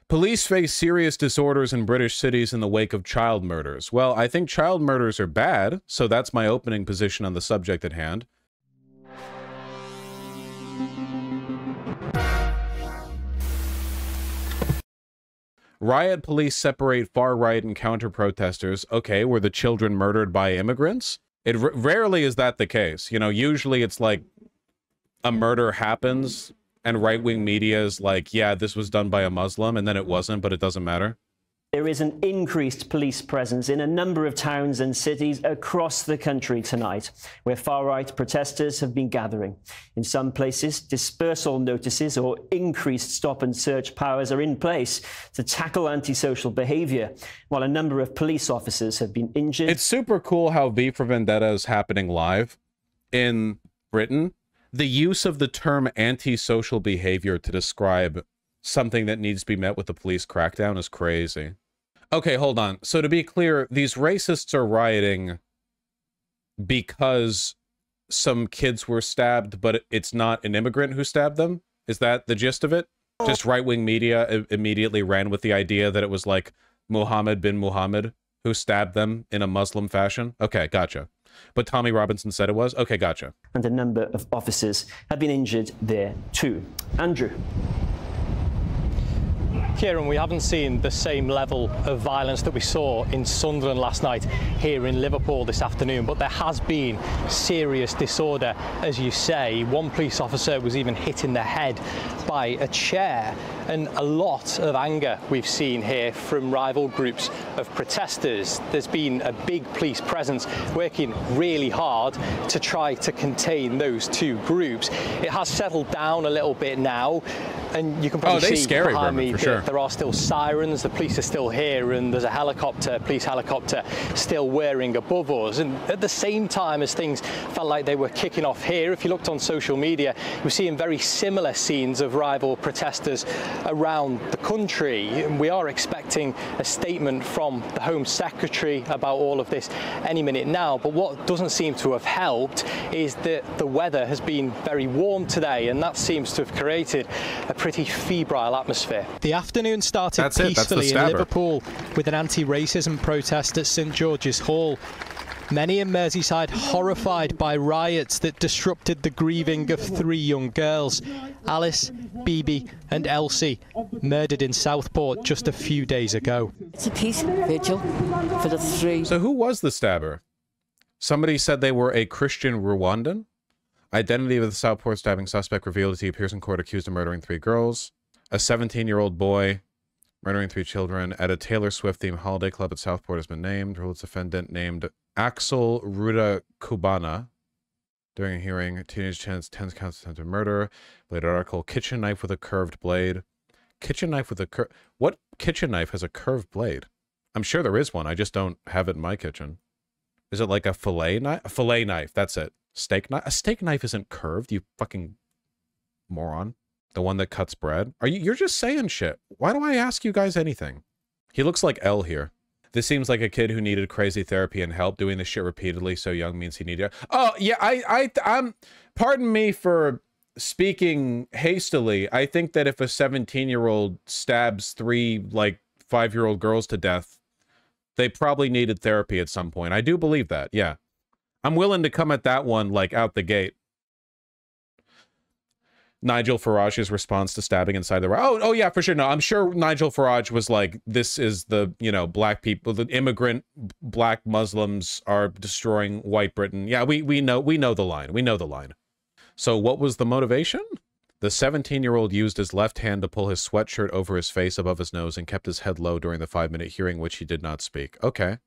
Police face serious disorders in British cities in the wake of child murders. Well, I think child murders are bad, so that's my opening position on the subject at hand. Riot police separate far-right and counter-protesters. Okay, were the children murdered by immigrants? It rarely is that the case. You know, usually it's like a murder happens and right-wing media is like, yeah, this was done by a Muslim, and then it wasn't, but it doesn't matter. There is an increased police presence in a number of towns and cities across the country tonight, where far-right protesters have been gathering. In some places, dispersal notices or increased stop-and-search powers are in place to tackle antisocial behaviour, while a number of police officers have been injured. It's super cool how V for Vendetta is happening live in Britain. The use of the term antisocial behavior to describe something that needs to be met with a police crackdown is crazy. Okay, hold on. So to be clear, these racists are rioting because some kids were stabbed, but it's not an immigrant who stabbed them? Is that the gist of it? Just right-wing media immediately ran with the idea that it was like Muhammad bin Muhammad who stabbed them in a Muslim fashion? Okay, gotcha. But Tommy Robinson said it was? Okay, gotcha. And a number of officers have been injured there too. Andrew. Kieran, we haven't seen the same level of violence that we saw in Sunderland last night here in Liverpool this afternoon, but there has been serious disorder, as you say. One police officer was even hit in the head by a chair, and a lot of anger we've seen here from rival groups of protesters. There's been a big police presence working really hard to try to contain those two groups. It has settled down a little bit now, and you can probably see behind me that there are still sirens, the police are still here, and there's a helicopter, police helicopter, still whirring above us. And at the same time as things felt like they were kicking off here, if you looked on social media, we're seeing very similar scenes of rival protesters around the country. And we are expecting a statement from the Home Secretary about all of this any minute now. But what doesn't seem to have helped is that the weather has been very warm today, and that seems to have created a pretty febrile atmosphere. The afternoon started peacefully in Liverpool with an anti-racism protest at St George's Hall. Many in Merseyside horrified by riots that disrupted the grieving of three young girls, Alice, Bibi and Elsie, murdered in Southport just a few days ago. It's a peace vigil for the three. So who was the stabber? Somebody said they were a Christian Rwandan. Identity of the Southport stabbing suspect revealed as he appears in court accused of murdering 3 girls. A 17-year-old boy murdering 3 children at a Taylor Swift-themed holiday club at Southport has been named. Ruled defendant named Axel Ruda Kubana. During a hearing, teenage chance 10 counts of attempted murder. Related article, kitchen knife with a curved blade. Kitchen knife with a What kitchen knife has a curved blade? I'm sure there is one. I just don't have it in my kitchen. Is it like a fillet knife? A fillet knife, that's it. Steak knife? A steak knife isn't curved, you fucking moron. The one that cuts bread? You're just saying shit. Why do I ask you guys anything? He looks like L here. This seems like a kid who needed crazy therapy and help. Doing this shit repeatedly so young means he needed it. Oh, yeah, I'm... Pardon me for speaking hastily. I think that if a 17-year-old stabs 3, like, 5-year-old girls to death, they probably needed therapy at some point. I do believe that, yeah. I'm willing to come at that one, like, out the gate. Nigel Farage's response to stabbing inside the... Oh, yeah, for sure. No, I'm sure Nigel Farage was like, this is the, you know, black people, the immigrant black Muslims are destroying white Britain. Yeah, we know the line. We know the line. So what was the motivation? The 17-year-old used his left hand to pull his sweatshirt over his face above his nose and kept his head low during the 5-minute hearing, which he did not speak. Okay.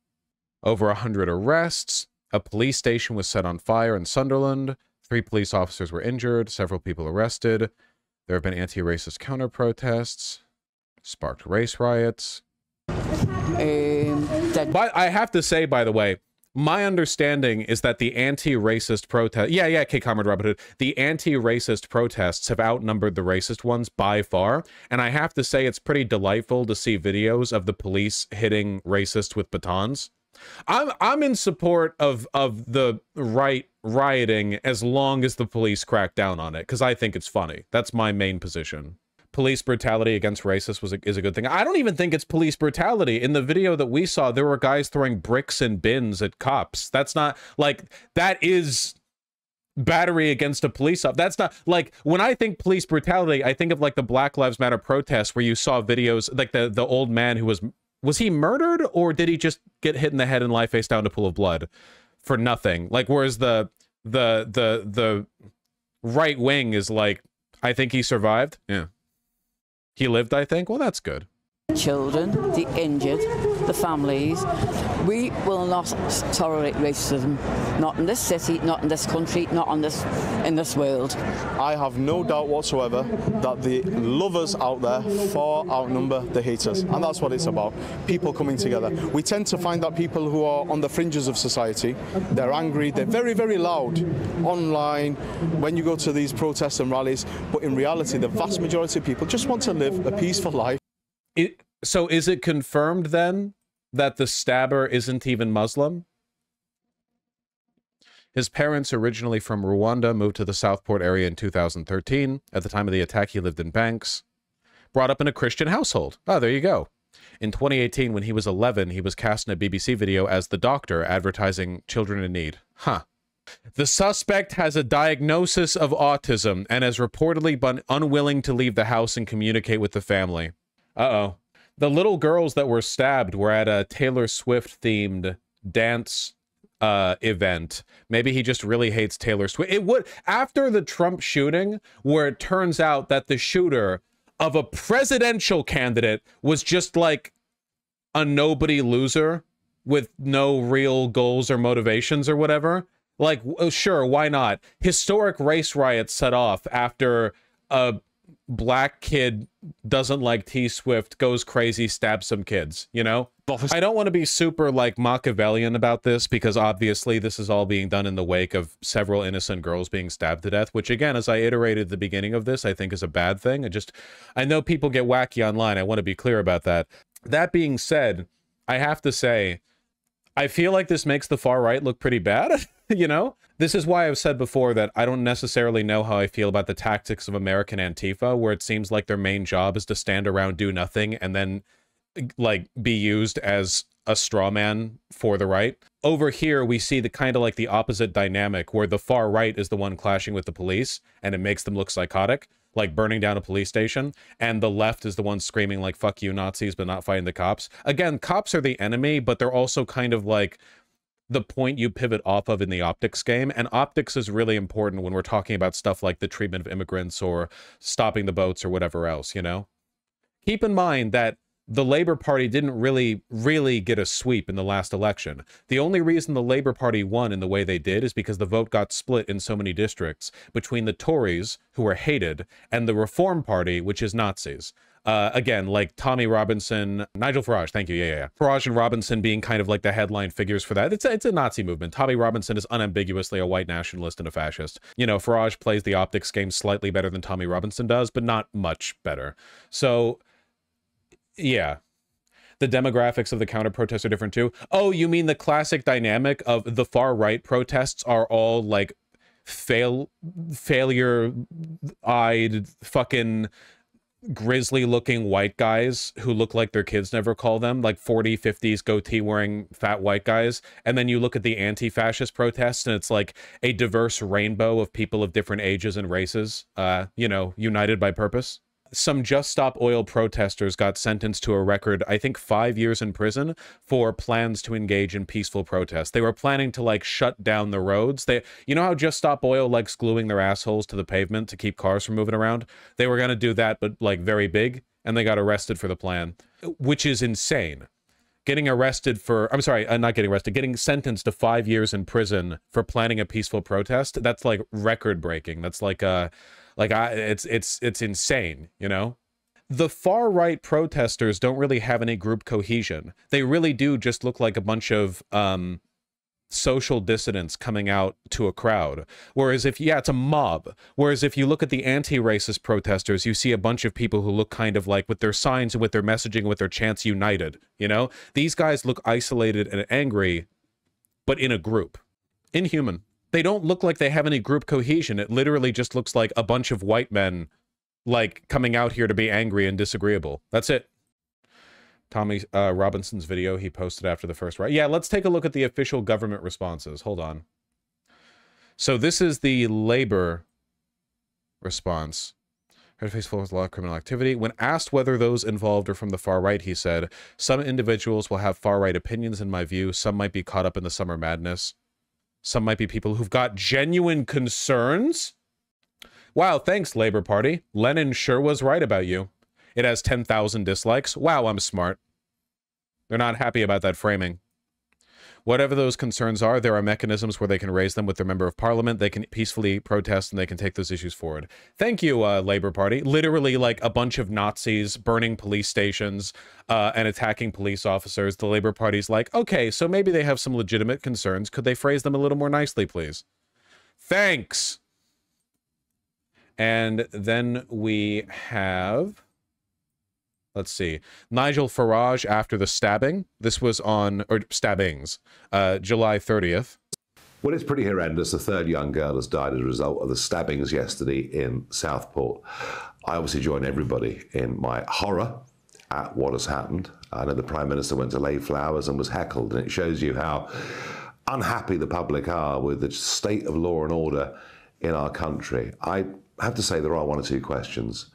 Over 100 arrests. A police station was set on fire in Sunderland. 3 police officers were injured, several people arrested. There have been anti-racist counter-protests, sparked race riots. But I have to say, by the way, my understanding is that the anti-racist protest... Yeah, K. Comrade Robin Hood. The anti-racist protests have outnumbered the racist ones by far. And I have to say, it's pretty delightful to see videos of the police hitting racists with batons. I'm in support of the right rioting as long as the police crack down on it, because I think it's funny. That's my main position. police brutality against racists is a good thing. I don't even think it's police brutality. In the video that we saw, there were guys throwing bricks and bins at cops. That's not, like, that is battery against a police officer. That's not, like, when I think police brutality, I think of, like, the Black Lives Matter protests where you saw videos, like the old man who was he murdered, or did he just get hit in the head and lie face down to a pool of blood for nothing? Like, whereas the right wing is like, I think he survived. Yeah. He lived, I think. Well, that's good. Children, the injured, the families. We will not tolerate racism. Not in this city, not in this country, not in this world. I have no doubt whatsoever that the lovers out there far outnumber the haters. And that's what it's about. People coming together. We tend to find that people who are on the fringes of society, they're angry, they're very, very loud online when you go to these protests and rallies. But in reality, the vast majority of people just want to live a peaceful life. So is it confirmed then that the stabber isn't even Muslim? His parents, originally from Rwanda, moved to the Southport area in 2013. At the time of the attack, he lived in Banks. Brought up in a Christian household. Oh, there you go. In 2018, when he was 11, he was cast in a BBC video as the doctor advertising children in need. Huh. The suspect has a diagnosis of autism and has reportedly been unwilling to leave the house and communicate with the family. Uh-oh. The little girls that were stabbed were at a Taylor Swift-themed dance event. Maybe he just really hates Taylor Swift. It would, after the Trump shooting, where it turns out that the shooter of a presidential candidate was just like a nobody loser with no real goals or motivations or whatever. Like, sure, why not? Historic race riots set off after a black kid doesn't like T-Swift, goes crazy, stabs some kids, you know? I don't want to be super, like, Machiavellian about this, because obviously this is all being done in the wake of several innocent girls being stabbed to death, which, again, as I iterated at the beginning of this, I think is a bad thing. I know people get wacky online. I want to be clear about that. That being said, I have to say, I feel like this makes the far right look pretty bad, you know? This is why I've said before that I don't necessarily know how I feel about the tactics of American Antifa, where it seems like their main job is to stand around, do nothing, and then, like, be used as a straw man for the right. Over here, we see the kind of like the opposite dynamic, where the far right is the one clashing with the police, and it makes them look psychotic, like burning down a police station, and the left is the one screaming like, fuck you Nazis, but not fighting the cops. Again, cops are the enemy, but they're also kind of like the point you pivot off of in the optics game, and optics is really important when we're talking about stuff like the treatment of immigrants or stopping the boats or whatever else, you know? Keep in mind that the Labour Party didn't really get a sweep in the last election. The only reason the Labour Party won in the way they did is because the vote got split in so many districts between the Tories, who are hated, and the Reform Party, which is Nazis. Again, like Tommy Robinson, Nigel Farage, thank you, yeah. Farage and Robinson being kind of like the headline figures for that. It's a Nazi movement. Tommy Robinson is unambiguously a white nationalist and a fascist. You know, Farage plays the optics game slightly better than Tommy Robinson does, but not much better. So, yeah. The demographics of the counter-protests are different too. Oh, you mean the classic dynamic of the far-right protests are all, like, failure-eyed fucking grisly looking white guys who look like their kids never call them, like 40s, 50s goatee wearing fat white guys. And then you look at the anti-fascist protests and it's like a diverse rainbow of people of different ages and races, you know, united by purpose. Some Just Stop Oil protesters got sentenced to a record, I think, 5 years in prison for plans to engage in peaceful protests. They were planning to, like, shut down the roads. You know how Just Stop Oil likes gluing their assholes to the pavement to keep cars from moving around? They were going to do that, but, like, very big, and they got arrested for the plan, which is insane. Getting arrested for, I'm sorry, not getting arrested, getting sentenced to 5 years in prison for planning a peaceful protest, that's, like, record-breaking. That's, like, it's insane, you know? The far-right protesters don't really have any group cohesion. They really do just look like a bunch of social dissidents coming out to a crowd. Whereas it's a mob. Whereas if you look at the anti-racist protesters, you see a bunch of people who look kind of like, with their signs and with their messaging and with their chants, united, you know? These guys look isolated and angry, but in a group. Inhuman. They don't look like they have any group cohesion. It literally just looks like a bunch of white men like coming out here to be angry and disagreeable. That's it. Tommy Robinson's video he posted after the first riot. Yeah, let's take a look at the official government responses. Hold on. So this is the Labor response. Face full with a lot of criminal activity. When asked whether those involved are from the far right, he said, "Some individuals will have far right opinions in my view. Some might be caught up in the summer madness. Some might be people who've got genuine concerns." Wow, thanks, Labor Party. Lenin sure was right about you. It has 10,000 dislikes. Wow, I'm smart. They're not happy about that framing. Whatever those concerns are, there are mechanisms where they can raise them with their member of parliament. They can peacefully protest and they can take those issues forward. Thank you, Labor Party. Literally like a bunch of Nazis burning police stations and attacking police officers. The Labor Party's like, okay, so maybe they have some legitimate concerns. Could they phrase them a little more nicely, please? Thanks. And then we have... let's see. Nigel Farage after the stabbing. This was on, or stabbings, July 30th. Well, it's pretty horrendous. The third young girl has died as a result of the stabbings yesterday in Southport. I obviously join everybody in my horror at what has happened. I know the Prime Minister went to lay flowers and was heckled, and it shows you how unhappy the public are with the state of law and order in our country. I have to say there are one or two questions.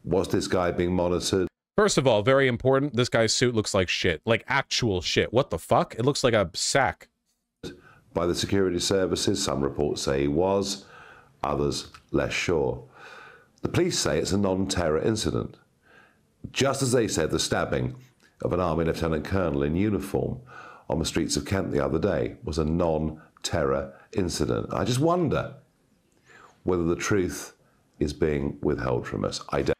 Was this guy being monitored? First of all, very important, this guy's suit looks like shit. Like actual shit. What the fuck? It looks like a sack. By the security services, some reports say he was, others less sure. The police say it's a non-terror incident, just as they said the stabbing of an Army Lieutenant Colonel in uniform on the streets of Kent the other day was a non-terror incident. I just wonder whether the truth is being withheld from us. I don't.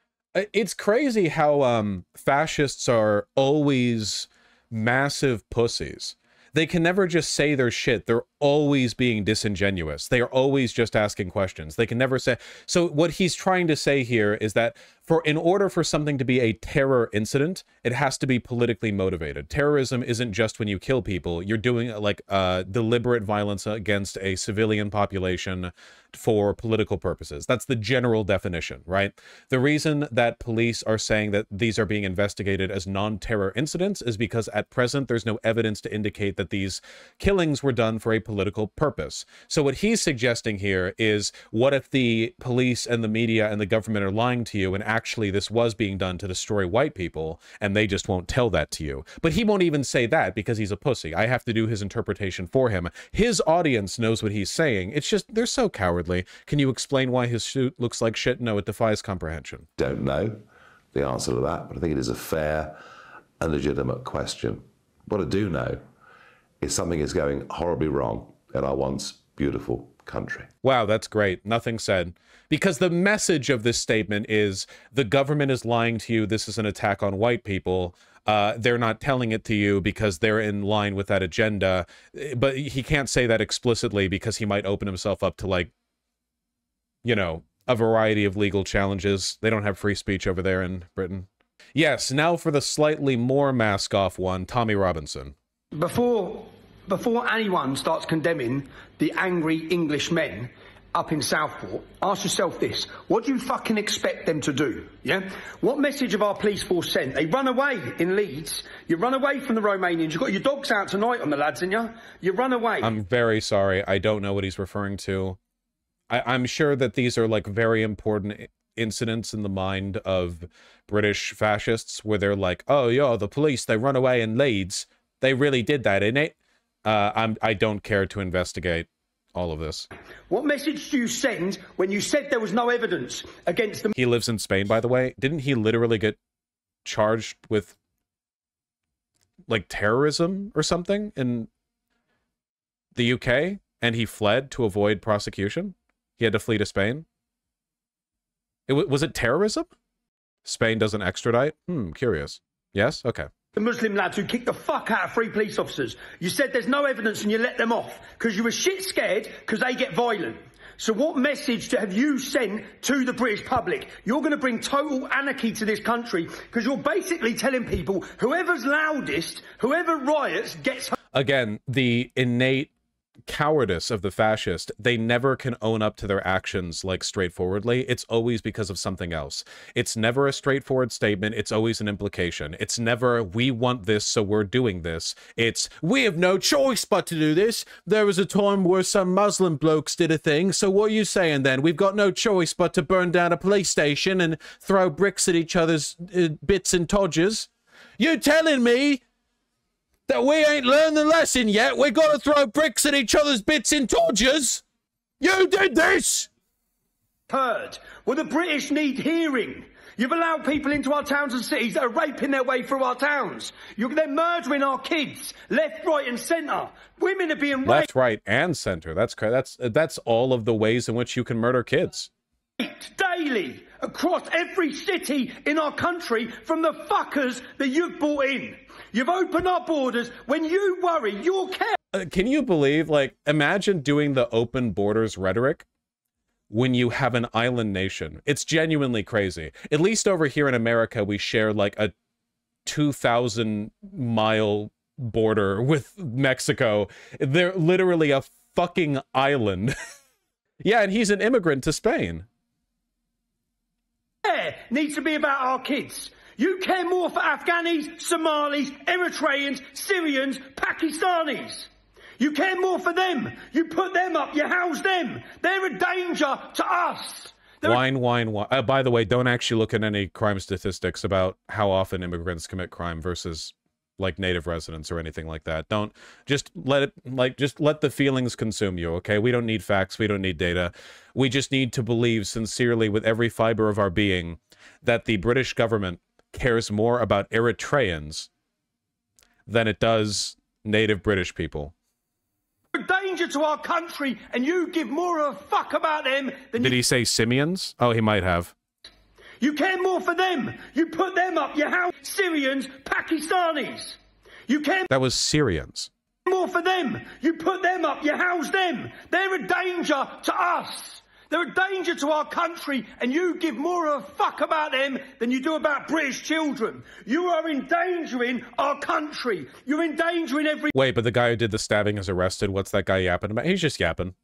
It's crazy how fascists are always massive pussies. They can never just say their shit. They're always being disingenuous. They are always just asking questions. They can never say... So what he's trying to say here is that in order for something to be a terror incident, it has to be politically motivated. Terrorism isn't just when you kill people. You're doing like deliberate violence against a civilian population for political purposes. That's the general definition, right? The reason that police are saying that these are being investigated as non-terror incidents is because at present there's no evidence to indicate that these killings were done for a political purpose. So what he's suggesting here is, what if the police and the media and the government are lying to you and actually this was being done to destroy white people and they just won't tell that to you? But he won't even say that because he's a pussy. I have to do his interpretation for him. His audience knows what he's saying. It's just, they're so cowardly. Can you explain why his suit looks like shit? No, it defies comprehension. Don't know the answer to that, but I think it is a fair and legitimate question. What I do know is something is going horribly wrong in our once beautiful country. Wow, that's great. Nothing said. Because the message of this statement is the government is lying to you. This is an attack on white people. They're not telling it to you because they're in line with that agenda. But he can't say that explicitly because he might open himself up to, like, you know, a variety of legal challenges. They don't have free speech over there in Britain. Yes, now for the slightly more mask-off one, Tommy Robinson. Before anyone starts condemning the angry English men up in Southport, ask yourself this: what do you fucking expect them to do? Yeah? What message have our police force sent? They run away in Leeds. You run away from the Romanians. You've got your dogs out tonight on the lads, and you run away. I'm very sorry. I don't know what he's referring to. I'm sure that these are like very important incidents in the mind of British fascists where they're like, oh, yeah, the police, they run away in Leeds. They really did that, innit? I don't care to investigate all of this. What message do you send when you said there was no evidence against them? He lives in Spain, by the way. Didn't he literally get charged with, like, terrorism or something in the UK? And he fled to avoid prosecution? He had to flee to Spain? Was it terrorism? Spain doesn't extradite? Curious. Yes? Okay. The Muslim lads who kicked the fuck out of 3 police officers. You said there's no evidence and you let them off because you were shit scared because they get violent. So what message have you sent to the British public? You're going to bring total anarchy to this country because you're basically telling people whoever's loudest, whoever riots gets... Again, the innate cowardice of the fascist, they never can own up to their actions like straightforwardly. It's always because of something else. It's never a straightforward statement. It's always an implication. It's never, we want this, so we're doing this. It's, we have no choice but to do this. There was a time where some Muslim blokes did a thing, so what are you saying then? We've got no choice but to burn down a police station and throw bricks at each other's bits and todgers? You telling me that we ain't learned the lesson yet? We got to throw bricks at each other's bits and todgers? You did this! Heard. Well, the British need hearing. You've allowed people into our towns and cities that are raping their way through our towns. They're murdering our kids, left, right, and centre. Women are being raped. Left, right, and centre. That's all of the ways in which you can murder kids. Daily, across every city in our country, from the fuckers that you've brought in. You've opened our borders. When you worry, you'll care. Can you believe, like, imagine doing the open borders rhetoric when you have an island nation? It's genuinely crazy. At least over here in America, we share like a 2,000-mile border with Mexico. They're literally a fucking island. Yeah, and he's an immigrant to Spain. Needs to be about our kids. You care more for Afghanis, Somalis, Eritreans, Syrians, Pakistanis. You care more for them. You put them up, you house them. They're a danger to us. Wine. By the way, don't actually look at any crime statistics about how often immigrants commit crime versus like native residents or anything like that. Don't just let the feelings consume you, okay? We don't need facts, we don't need data. We just need to believe sincerely with every fiber of our being that the British government cares more about Eritreans than it does native British people. A danger to our country, and you give more of a fuck about them than Did he say simians? Oh, he might have. You care more for them. You put them up. You house Syrians, Pakistanis. You care. That was Syrians. More for them. You put them up. You house them. They're a danger to us. They're a danger to our country, and you give more of a fuck about them than you do about British children. You are endangering our country. You're endangering every... Wait, but the guy who did the stabbing is arrested. What's that guy yapping about? He's just yapping.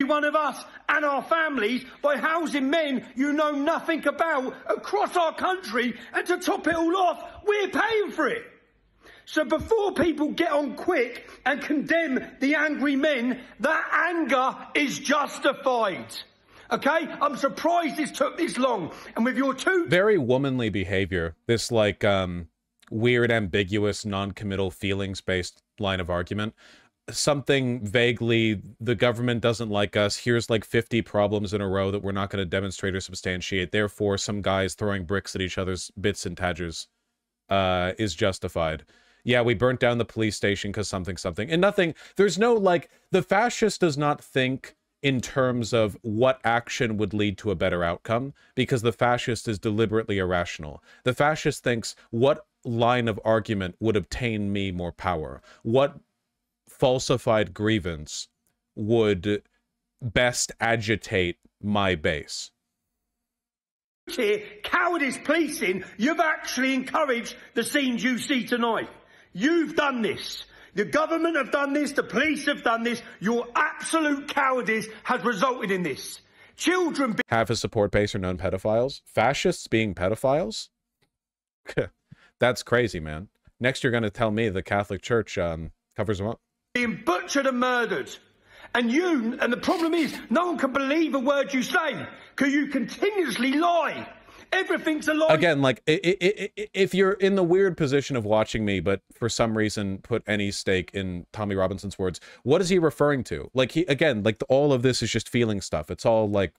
One of us and our families by housing men you know nothing about across our country, and to top it all off, we're paying for it. So before people get on quick and condemn the angry men, that anger is justified. Okay? I'm surprised this took this long. And with your very womanly behavior, this like weird, ambiguous, non-committal, feelings-based line of argument, something vaguely, the government doesn't like us, here's like 50 problems in a row that we're not going to demonstrate or substantiate, therefore some guys throwing bricks at each other's bits and tadgers is justified. Yeah, we burnt down the police station because something, and nothing, there's no, like, the fascist does not think in terms of what action would lead to a better outcome, because the fascist is deliberately irrational. The fascist thinks, what line of argument would obtain me more power? What falsified grievance would best agitate my base? Here, cowardice policing, you've actually encouraged the scenes you see tonight. You've done this. The government have done this, the police have done this. Your absolute cowardice has resulted in this. Children... Half his support base are known pedophiles? Fascists being pedophiles? That's crazy, man. Next you're going to tell me the Catholic Church covers them up. Being butchered and murdered. And the problem is, no one can believe a word you say, because you continuously lie. Everything's a lie. Again, like, if you're in the weird position of watching me, but for some reason put any stake in Tommy Robinson's words, what is he referring to? Like, all of this is just feeling stuff. It's all, like,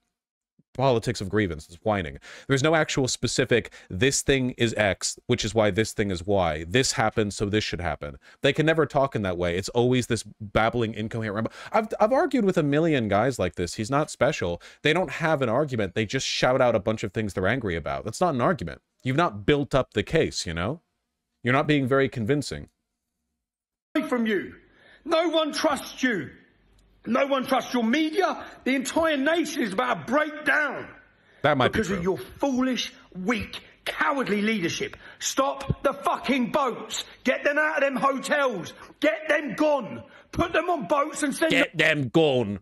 politics of grievance. It's whining. There's no actual specific, this thing is X, which is why this thing is Y. This happened, so this should happen. They can never talk in that way. It's always this babbling, incoherent... I've argued with a million guys like this. He's not special. They don't have an argument. They just shout out a bunch of things they're angry about. That's not an argument. You've not built up the case, you know? You're not being very convincing. From you. No one trusts you. No one trusts your media. The entire nation is about to break down. That might be true. Because of your foolish, weak, cowardly leadership. Stop the fucking boats. Get them out of them hotels. Get them gone. Put them on boats and send Get them gone.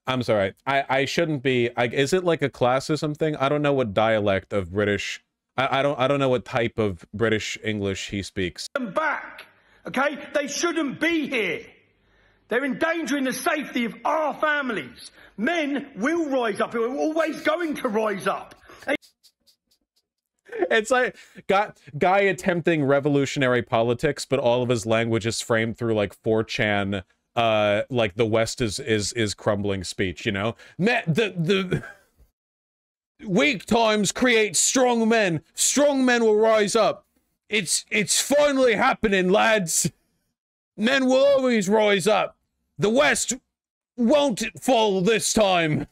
I'm sorry. I shouldn't be. Is it like a class or something? I don't know what dialect of British. I don't know what type of British English he speaks. them back. Okay? They shouldn't be here. They're endangering the safety of our families. Men will rise up. We're always going to rise up. It's like guy attempting revolutionary politics, but all of his language is framed through like 4chan, like the West is crumbling speech, you know? The weak times create strong men. Strong men will rise up. It's finally happening, lads. Men will always rise up. The West won't fall this time.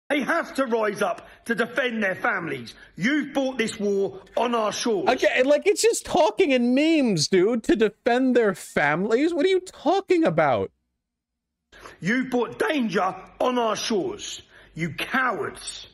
They have to rise up to defend their families. You've brought this war on our shores. Okay, like, it's just talking in memes, dude, to defend their families? What are you talking about? You've brought danger on our shores. You cowards.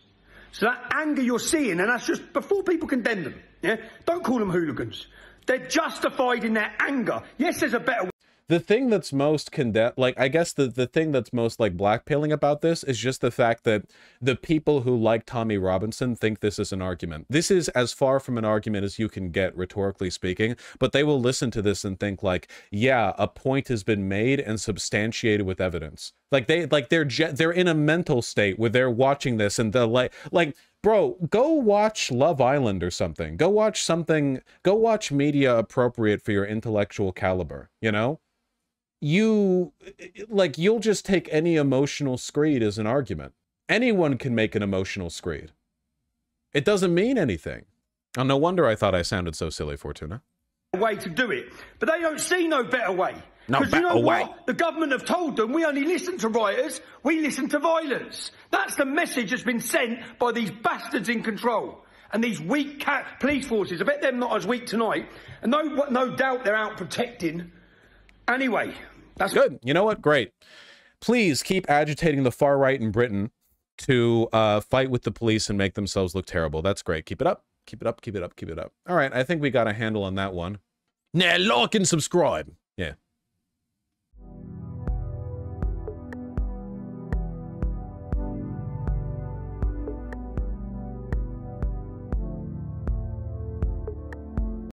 So that anger you're seeing, and that's just before people condemn them, yeah? Don't call them hooligans. They're justified in their anger. Yes, there's a better way. The thing that's most like, I guess the thing that's most like blackpailing about this is just the fact that the people who like Tommy Robinson think this is an argument. This is as far from an argument as you can get, rhetorically speaking, but they will listen to this and think like, yeah, a point has been made and substantiated with evidence. Like they're in a mental state where they're watching this and they're like, bro, go watch Love Island or something. Go watch media appropriate for your intellectual caliber, you know? You'll just take any emotional screed as an argument. Anyone can make an emotional screed. It doesn't mean anything. Oh, no wonder I thought I sounded so silly, Fortuna. Way to do it, but they don't see no better way. No better you know way. What? The government have told them we only listen to rioters, we listen to violence. That's the message that's been sent by these bastards in control and these weak police forces. I bet they're not as weak tonight, and no doubt they're out protecting. Anyway, that's good. You know what? Great. Please keep agitating the far right in Britain to fight with the police and make themselves look terrible. That's great. Keep it up. Keep it up. Keep it up. Keep it up. All right. I think we got a handle on that one. Now, like and subscribe.